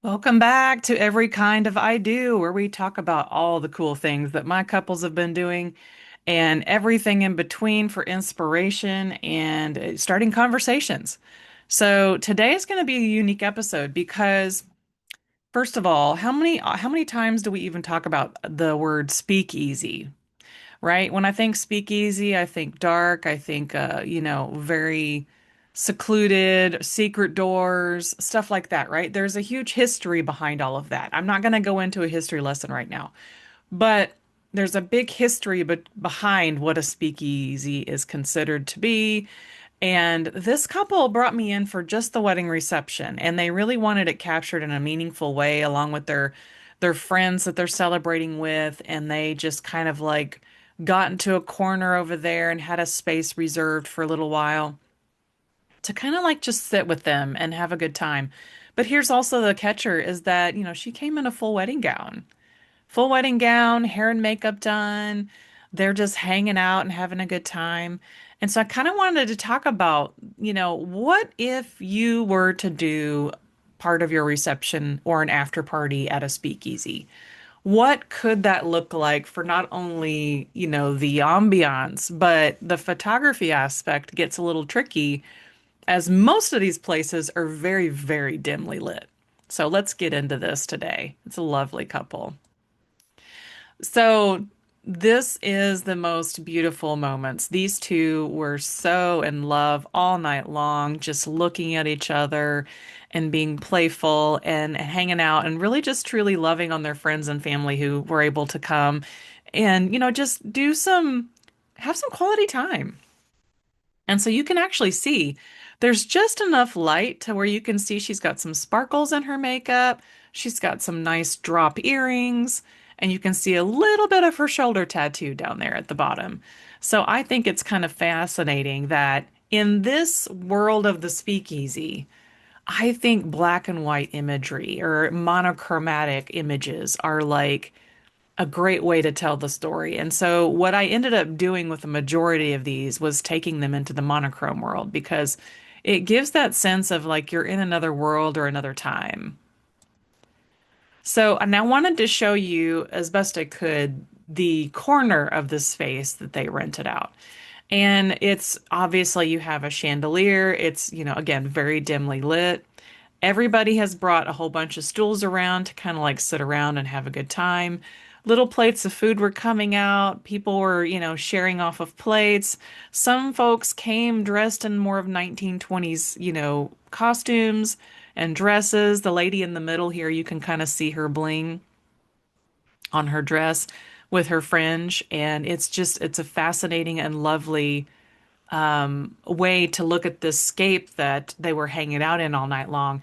Welcome back to Every Kind of I Do, where we talk about all the cool things that my couples have been doing and everything in between for inspiration and starting conversations. So today is going to be a unique episode because, first of all, how many times do we even talk about the word speakeasy? Right? When I think speakeasy, I think dark, I think very secluded, secret doors, stuff like that, right? There's a huge history behind all of that. I'm not going to go into a history lesson right now, but there's a big history behind what a speakeasy is considered to be. And this couple brought me in for just the wedding reception, and they really wanted it captured in a meaningful way, along with their friends that they're celebrating with, and they just kind of like got into a corner over there and had a space reserved for a little while to kind of like just sit with them and have a good time. But here's also the catcher is that, she came in a full wedding gown. Full wedding gown, hair and makeup done. They're just hanging out and having a good time. And so I kind of wanted to talk about, what if you were to do part of your reception or an after party at a speakeasy? What could that look like for not only, the ambiance, but the photography aspect gets a little tricky as most of these places are very, very dimly lit. So let's get into this today. It's a lovely couple. So this is the most beautiful moments. These two were so in love all night long, just looking at each other and being playful and hanging out and really just truly loving on their friends and family who were able to come and, just have some quality time. And so you can actually see there's just enough light to where you can see she's got some sparkles in her makeup. She's got some nice drop earrings, and you can see a little bit of her shoulder tattoo down there at the bottom. So I think it's kind of fascinating that in this world of the speakeasy, I think black and white imagery or monochromatic images are like a great way to tell the story. And so what I ended up doing with the majority of these was taking them into the monochrome world because it gives that sense of like you're in another world or another time. So and I wanted to show you as best I could the corner of the space that they rented out. And it's obviously you have a chandelier. It's, again, very dimly lit. Everybody has brought a whole bunch of stools around to kind of like sit around and have a good time. Little plates of food were coming out. People were, sharing off of plates. Some folks came dressed in more of 1920s, costumes and dresses. The lady in the middle here, you can kind of see her bling on her dress with her fringe. And it's a fascinating and lovely way to look at this scape that they were hanging out in all night long.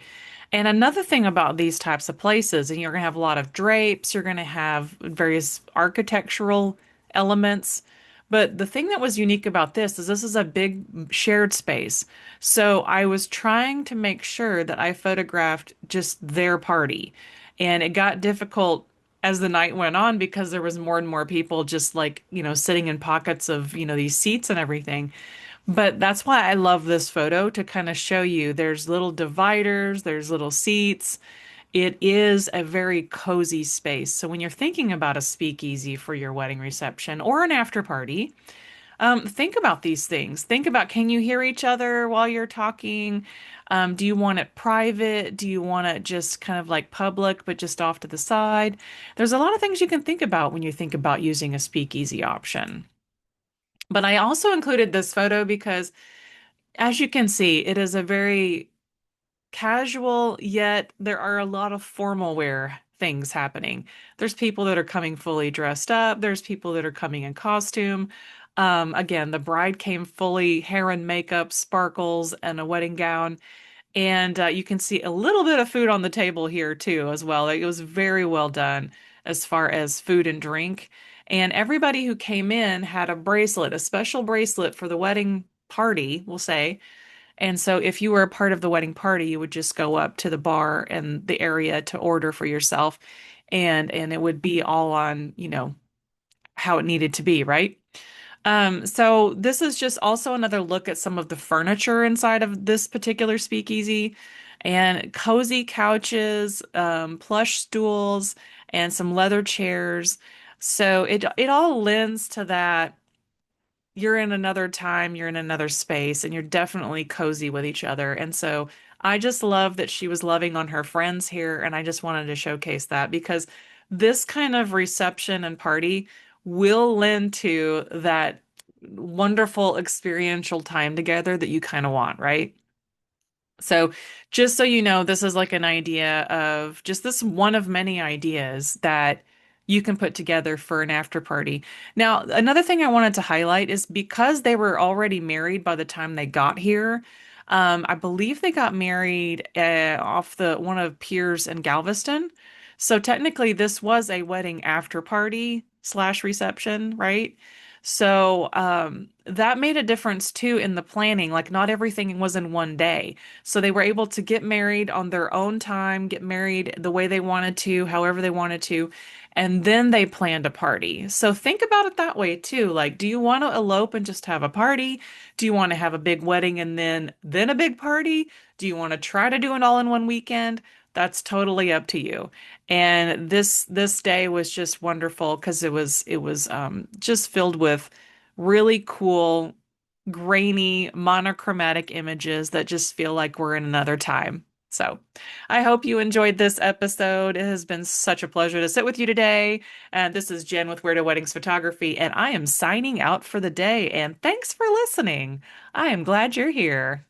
And another thing about these types of places, and you're going to have a lot of drapes, you're going to have various architectural elements. But the thing that was unique about this is a big shared space. So I was trying to make sure that I photographed just their party. And it got difficult as the night went on because there was more and more people just like, sitting in pockets of, these seats and everything. But that's why I love this photo to kind of show you there's little dividers, there's little seats. It is a very cozy space. So when you're thinking about a speakeasy for your wedding reception or an after party, think about these things. Think about can you hear each other while you're talking? Do you want it private? Do you want it just kind of like public, but just off to the side? There's a lot of things you can think about when you think about using a speakeasy option. But I also included this photo because, as you can see, it is a very casual, yet there are a lot of formal wear things happening. There's people that are coming fully dressed up, there's people that are coming in costume. Again, the bride came fully hair and makeup, sparkles, and a wedding gown. And you can see a little bit of food on the table here too, as well. It was very well done as far as food and drink. And everybody who came in had a bracelet, a special bracelet for the wedding party, we'll say. And so if you were a part of the wedding party, you would just go up to the bar and the area to order for yourself. And it would be all on, how it needed to be, right? So this is just also another look at some of the furniture inside of this particular speakeasy. and cozy couches, plush stools, and some leather chairs. So it all lends to that you're in another time, you're in another space, and you're definitely cozy with each other. And so I just love that she was loving on her friends here, and I just wanted to showcase that because this kind of reception and party will lend to that wonderful experiential time together that you kind of want, right? So, just so you know, this is like an idea of just this one of many ideas that you can put together for an after party. Now, another thing I wanted to highlight is because they were already married by the time they got here, I believe they got married off the one of Piers and Galveston. So technically, this was a wedding after party slash reception, right? So that made a difference too in the planning. Like, not everything was in one day. So they were able to get married on their own time, get married the way they wanted to, however they wanted to, and then they planned a party. So think about it that way too. Like, do you want to elope and just have a party? Do you want to have a big wedding and then a big party? Do you want to try to do it all in one weekend? That's totally up to you. And this day was just wonderful because it was just filled with really cool grainy, monochromatic images that just feel like we're in another time. So, I hope you enjoyed this episode. It has been such a pleasure to sit with you today. And this is Jen with Weirdo Weddings Photography, and I am signing out for the day. And thanks for listening. I am glad you're here.